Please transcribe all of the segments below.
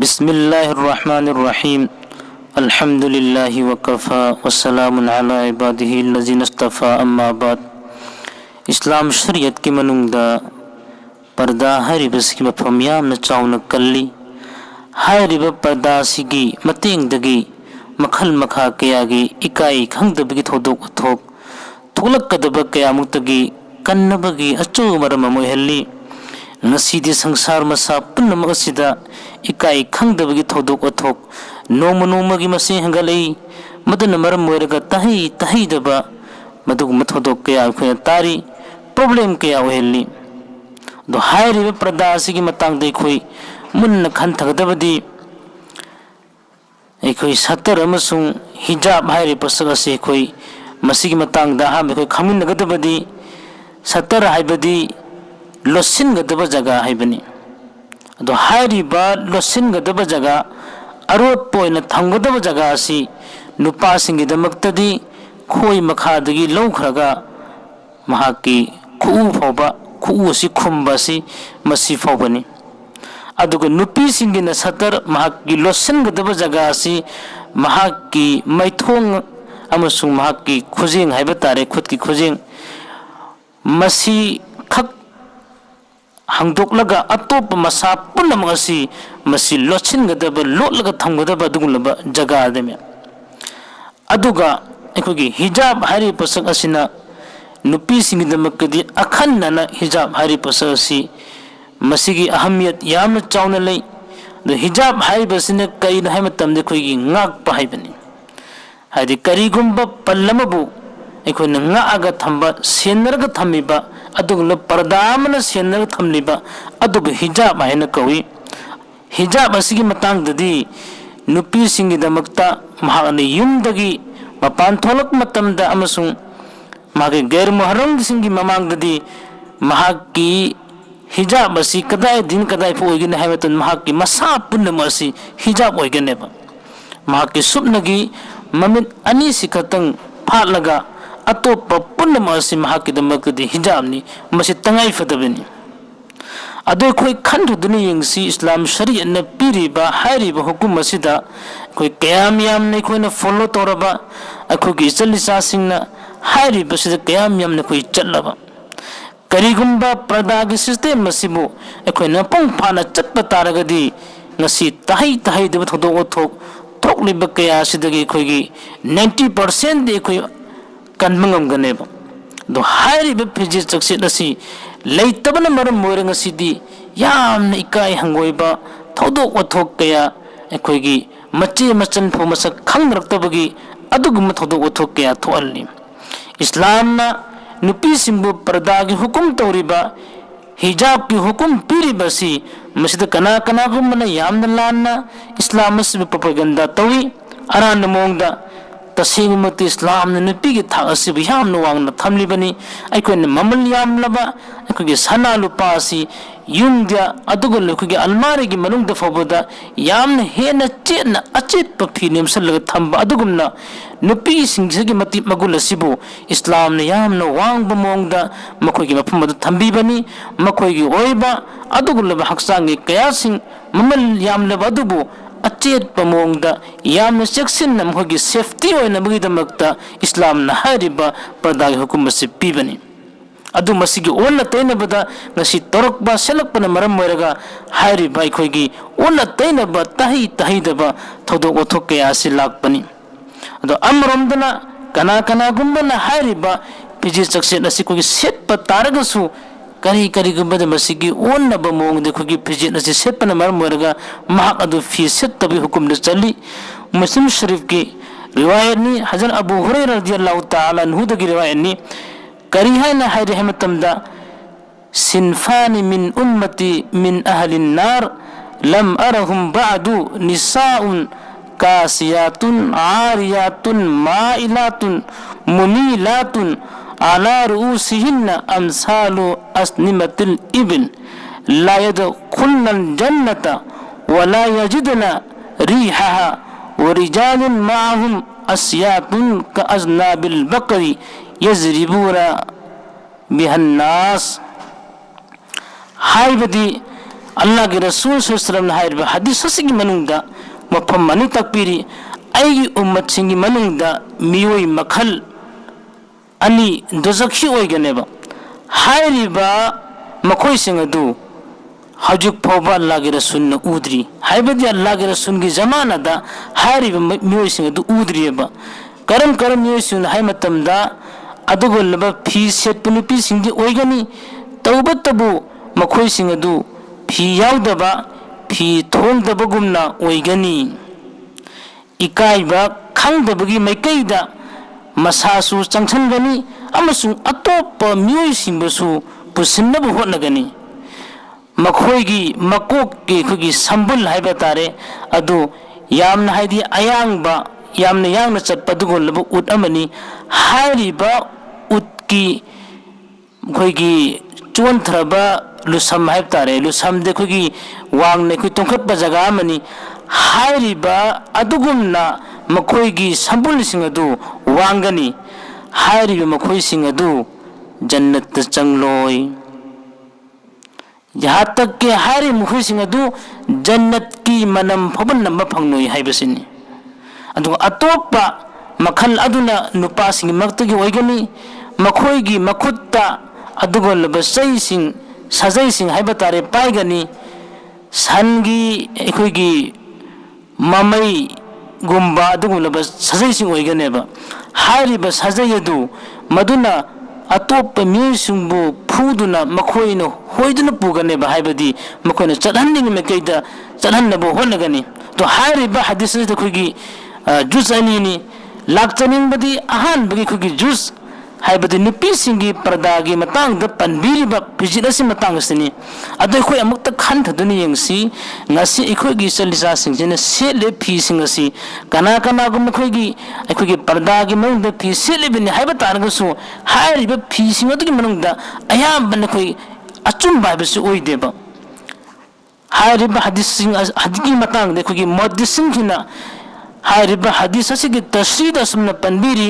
बिस्मिल्लाहिर्रहमानिर्रहीम अल्हम्दुलिल्लाहि वकफ़ा वस्सलामुन अला इबादिही लज़ीना इस्तफ़ा अम्मा बाद। इस्लाम शरीयत की मनुंगदा पर्दा हारिबसकी मफम यामना चावना कल्ली। हारिबा पर्दा सिगी मतेंगदगी मखल मखा कयागी इकाई खंगदबगी थोदोक अथोक थोलक्कदबा कयामुक्तगी कन्नबगी अचो मरम मोहल्ली। नसीदी संसार मसा पुनमक असिदा इकाई खंगदबगी थोदोक अथोक नोम नोमगी मसे हंगलई मदन मरम मोरगा तही तहीदबा मदुगुम थोदोक कया अखोयना तारी प्रॉब्लम कया ओहेल्ली। दो हायरिबा पर्दा असिगी मतंगदे अखोय मुन्ना खंथगदबदी अखोय सतर अमसुंग हिजाब हायरि पसक असे अखोय मसिगी मतंगदा हाम अखोय खमिनगदबदी सतर हायबदी लोसिनगदबा जगह हायबनी। अदो हायरिबा लोसिनगदबा जगह अरोप ओइना थमगदबा जगह असी नुपासिंगिदमक्तदी खोय मखादगी लौखरगा महाकी खुउ फावबा खुउ असी खुम्बा असी मसी फावबनी। अदुगा नुपीसिंगिना सतर महाकी लोसिनगदबा जगह असी महाकी मैथोंग अमसुंग महाकी खुजेंग हायबा तारे खुद की खुजेंग मसी खक हंगदोकलगा अतोप मसा पुनमक असी मसी लोचिनगदबा लोटलगा थमगदबा दुगुलबा जगह अदमे। अदुगा अखोगी हिजाब हारि पसक असिना नुपीसिंगिदमकदी अखन्नना हिजाब हारि पसक असी मसिगी अहमियत यामना चावना लई। दो हिजाब हारिबसिना कईन हाय मतमदे अखोगी ngakpa हायबनी। हायदि करीगुंबा पल्लमबु अखोयना ngaaga थंबा सेनरगा थमिबा अदुगुला पर्दामना सेनरगा थमलिबा अदुबु हिजाब हायना कवी। हिजाब असिगी मतंगददी नुपीसिंगिदमक्ता महाने युमदगी मपान थोलक मतमदा अमसुंग मागे गैर मुहर्रमसिंगी ममांगददी महाकी हिजाब असी कदाय दिन कदाय फोइगिन हायमतन महाकी मसा पुन्नमसी हिजाब ओइगनेबा। महाकी सुपनगी ममित अनि सिखतंग फालगा अतोप पुन्नमसी महाकीदमकदी हिजाबनी मसी तंगाई फदबनी। अदो कोई खंडुदनी यंगसी इस्लाम शरीयत न पीरिबा हायरिबा हुकुम असिदा कोई कयाम याम ने कोई न फॉलो तोरबा अखोगी इचलिसासिंगना हायरिबा सिदा कयाम याम ने कोई चलबा। करीगुंबा पर्दागी सिस्टम मसिबु अखोय न पंग फाना चटपा तारगदी ngasi tahi tahi de थोदोक थोक थोकलिबा कया सिदगी अखोगी 90% दे अखोय कनमंगम गनेबा। दो हायरिबा फिजि चक्सित असी लेतबन मरम मोरंग असिदी यामना इकाय हंगोइबा थोदोक वथोक कया अखोगी मचे मचन फो मसक खंगरक्तबगी अदुगुम थोदोक वथोक कया थोअल्ली। इस्लामना नुपीसिंबु पर्दागी हुकुम तौरिबा हिजाब की हुकुम पीरिबसी मसिद कना कना गुमना यामना लाना इस्लाम मसिब प्रोपेगेंडा तौई अरान मोंगदा तसेंगमति इस्लाम ने नुपीगी थाक असिब यामना वांगना थमलिबनी। अखोयना ममल यामलबा अखोगी सना लुपा असि युंगद्या अदुगल अखोगी अलमारीगी मनुंगदा फबदा यामना हेना चेना अचेतपा फी नेमसलगा थंबा अदुगुमना नुपी सिंगसगी मति मगुल असिबु इस्लाम ने यामना वांगबा मोंगदा मखोगी मफमदा थंबीबनी। मखोगी ओइबा अदुगुलबा हक्सांगी कयासिंग ममल यामलबा अदुबु अचेत पमोंगदा यामना सेक्शन मखोगी सेफ्टी ओइनबगीदमक्ता इस्लामना हायरिबा पर्दागी हुकुम असे पीबनी। अदु मसिगी ओन्ना तैनबदा ngasi torokba selakpana maram moiraga hairiba अखोगी ओन्ना तैनबा ताही ताहीदबा थोदोक ओथोक कया असे लाकपनी। अदो अमरोमदना कना कना गुंबना हायरिबा पिजि चक्सेट असे कोगी सेटपा तारगसु करी करी गुंबदा मसिगी ओन्नबा मोंगदे खोगी पिजि असे सेटपना मारम मोरगा महाक अदु फी सेटतबी हुकुम दे चली। मुस्लिम शरीफ की रिवायत नी हजरत अबू हुरैरा रदियल्लाहु ताला अन्हु दगी रिवायत नी करी है ना है रहमतमदा सिनफानी मिन उम्मती मिन अहलिन नार लम अरहुम बादु निसाउन कासियातुन आरियातुन माइलातुन मुमीलातुन अला रुउसिहिन्ना अमसालु अस्निमतिल इबिन ला यदखुलनल जन्नता वला यजिदना रिहाहा वरिजालुन माअहुम अस्यातुन कअज़नाबिल बकरी यज़रिबूना बिहन्नास। हायबदी अल्लाह के रसूल सल्लल्लाहु अलैहि वसल्लम हदीस असगी मनुंगदा मफम मनी तकपीरी अगी उम्मत सिंगी मनुंगदा मियोई मखल अनि दोजखी ओइगनेबा हाइरिबा मखोई सिंग अदु हजुक फौबा अल्लाह के रसूल न उद्री हाइबदी अल्लाह के रसूल की जमाना दा हाइरिबा मियोई सिंग अदु उद्रीबा करम करम मियोई सिंग हाइ मतमदा अदुगोलबा फी सेट नुपी सिंगी ओइगनी तौबतबु मखोई सिंग अदु फी यावदबा फी थोंगदबगुमना ओइगनी इकाइबा खंगदबगी मैकैदा मसासु चंगसनगनी अमसुंग अतोप मियोई सिंबसु पुसिन्नबु होनगनी मखोईगी मकोक के खुगी संबुल हाइबा तारे अदु यामना हाइदी अयांगबा यामना यांगना चटपदुगोलबु उट अमनी हाइरिबा उट की खुगी चोनथरबा लुसम हाइब तारे लुसम दे खुगी वांगने खुई तोंखटबा जगा अमनी हाइरिबा अदुगुमना मखोईगी संबुल सिंग अदु वांगनी हाइरिबा मखोई सिंग अदु जन्नत चंगलोई यहाँ तक के हारी मुखी सिंह अदु जन्नत की मनम फबन नंबर फंगनोई हाइबसिनी अदु अतोपा मखल अदुना नुपा सिंह मक्तगी ओइगनी मखोईगी मखुत्ता अदुगोलब सई सिंह सजई सिंह हाइबा तारे पाइगनी सनगी एखोईगी ममई गुम्बा अदुगोलब सजई सिंह ओइगनेबा हारिबा सजई अदु मदुना अतोप मियोइसिंबु फुदुना मखोइनो होइदुना पुगनेबा हाइबदी मखोइनो चलहन्निंग मेकैदा चलहन्नबु होनगनी तो हारिबा हदीस द खुगी जुस अनिनी लाक्चनिंगबदी अहानबगी खुगी जुस हाइबदी नुपी सिंगी पर्दागी मतंग द पनबिरिबा फिजिलसी मतंग सिनी अदो खोय अमुक्त खनथदुनी यंगसी ngasi इखोगी सलिसा सिंगजेने सेले फी सिंगसी कना कना गुम खोगी इखोगी पर्दागी मंग फी सेले बिनि हाइबा तारगसु हाइरिबा फी सिंगदुगी मंगदा अयाबन खोई अचुम बाबसु ओइदेबा हाइरिबा हदीस सिंग हदीगी मतंग दे खोगी मदिसिंग खिना हाइरिबा हदीस असिगी तस्रीद असमन पनबिरी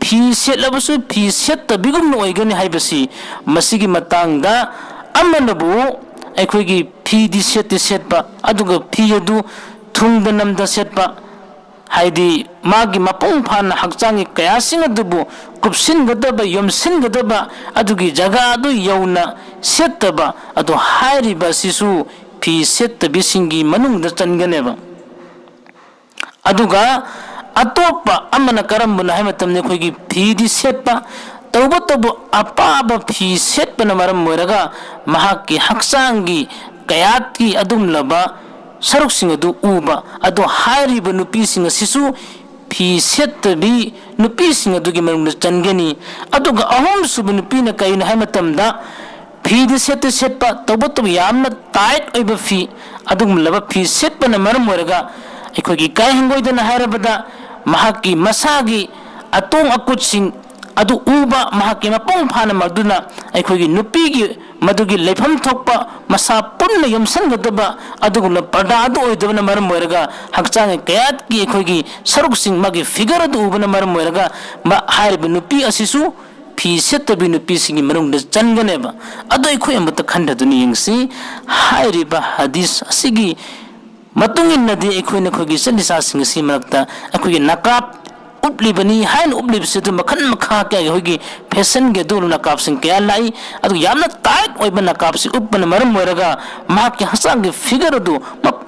फी सेलबसु फी सेत बिगुम ओइगनि हाइबसी मसिगी मतंगदा अमनबु अखोगी फी दि सेटपा अदुगा फी अदु थुंगद नमदा सेटपा हाइदी मागी मपुंग फान हक्चांगी कयासिंग अदुबु कुपसिनगदबा यमसिनगदबा अदुगी जगा अदु यौना सेटबा अदु हाइरिबा सिसु फी सेट बिसिंगी मनुंगदा चनगनेबा अदुगा अतोपा अमना करम्बना है मतमने खोगी फी दि सेटपा तौबतबु अपाब फी सेटपना मरम मोरगा महाकी हक्सांगी कयातकी अदुमलबा सरुकसिंग अदु उबा अदु हाइरिब नुपीसिंग सिसु फी सेटबी नुपीसिंग अदुगी मरुंग चनगनी अदुगा अहम सुब नुपीना कइन है मतमदा फी दि सेटपा तौबतबु यामना टाइट ओइबा फी अदुमलबा फी सेटपना मरम मोरगा अखोगी काय हंगोइदना हाइरबदा महाकी मसागी अतोंग अकुचिंग अदु उबा महाकी मपुंग फाना मदुना अखोगी नुपीगी मदुगी लेफम थोकपा मसा पुन्न यमसनगदबा अदुगुना पर्दा अदु ओइदबना मरम मोरगा हक्चांग कयात की अखोगी सरुकसिंग मगी फिगर अदु उबना मरम मोरगा मा हाइरिब नुपी असिसु फी सेटबी नुपी सिंगी मनुंग चनगनेबा अदु अखोय अमत खंडदुनी यंगसी हाइरिब हदीस असिगी मतुंगिन नदी अखोयना खोगी सलिसा सिंग सी मरक्ता अखोगी नकाब उपलिबनी हाइन उपलिबसे तो मखन मखा क्या होगी फैशन के दूर नकाब सिंग क्या लाई अदु यामना टाइट ओइबा नकाब से उपन मरम मोरगा माकी हसांग के फिगर दु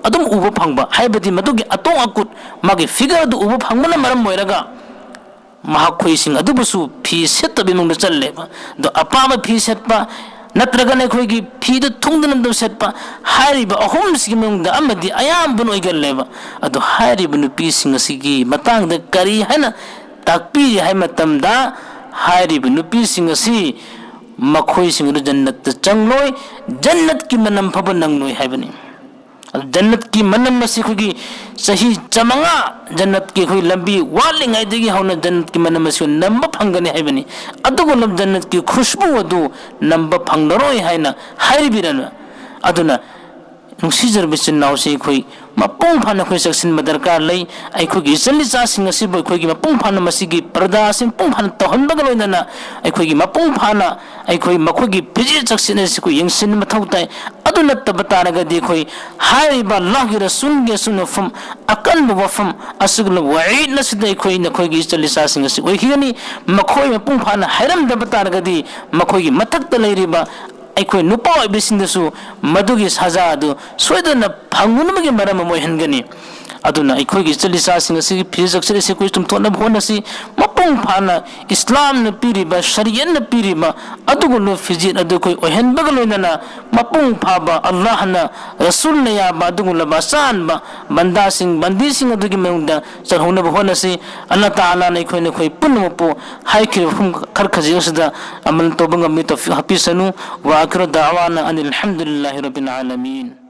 अदुम उबो फंगबा हाइबदी मदुगी अतों अकुट मागी फिगर दु उबो फंगबना मरम मोरगा महाखोई सिंग अदुबसु फी सेटबी मंग चललेबा दो अपाबा फी सेटपा नत्रगन अखोगी फीद थुंगदनम सेटपा हाइरिब अहुम सिगी मंगदा अमदी अयामबन ओइगल्लेबा अदु हाइरिब नुपी सिंग सिगी मतंग द करी हैना ताकपी है मतमदा हाइरिब नुपी सिंग सि मखोई सिंग जन्नत चंगलोय जन्नत की मनम फब नंगलोय हाइबनी जन्नत की मनम मसिखुगी सही चमंगा जन्नत की कोई लंबी वालिंगाई देगी हौना जन्नत की मनम मसिखु नंबर फंगने हाइबनी अदुगो लब जन्नत की खुशबू अदु नंबर फंगनरोय हाइना हाइरिबिरन अदुना नुसिजर बिसिन नावसे कोई मपुंग फाना अखोई चक्सिन दरकार लई अखोई चलिचा सिंग असिबो अखोई मपुंग फाना मसिगी पर्दा सिंग पुंग फाना तहनबग लोइनना अखोई मपुंग फाना अखोई मखोई फिजी चक्सिन असिको यंगसिन मथौ ताई अदु नत्तब तारगदि अखोई हारिबा अल्लाहगी रसूलगे सुनफम अकल वफम असुगल वईद नसिद अखोई नखोई चलिचा सिंग असि ओइखिगनी मखोई मपुंग फाना हैरम दब तारगदि मखोई मथक्त लैरिबा अखोई नुपा ओइबिसिंदसु मदुगी सजा अदु सोइदना फंगुनमगे मरम मोइहनगनी अदुना अखोई चलिचा सिंग असि फिजक्सरे से कोई तुमथोन भोनसी मपुंग फाना इस्लाम न पीरिबा शरियत न पीरिबा अदुगुलो फिजित अदु कोई ओहनबग लोइनना मपुंग फाबा अल्लाह न रसूल न याबा अदुगुलो बासानबा बंदा सिंग बंदी सिंग अदुगी मउंदा चरहुन भोनसी अल्लाह ताला न अखोई न कोई पुनमपो हाइखि फुम खरखजिसदा अमल तोबंग मी तो हफिसनु वा आखिर दावाना अनिल हम्दुलिल्लाहि रब्बिल आलमीन।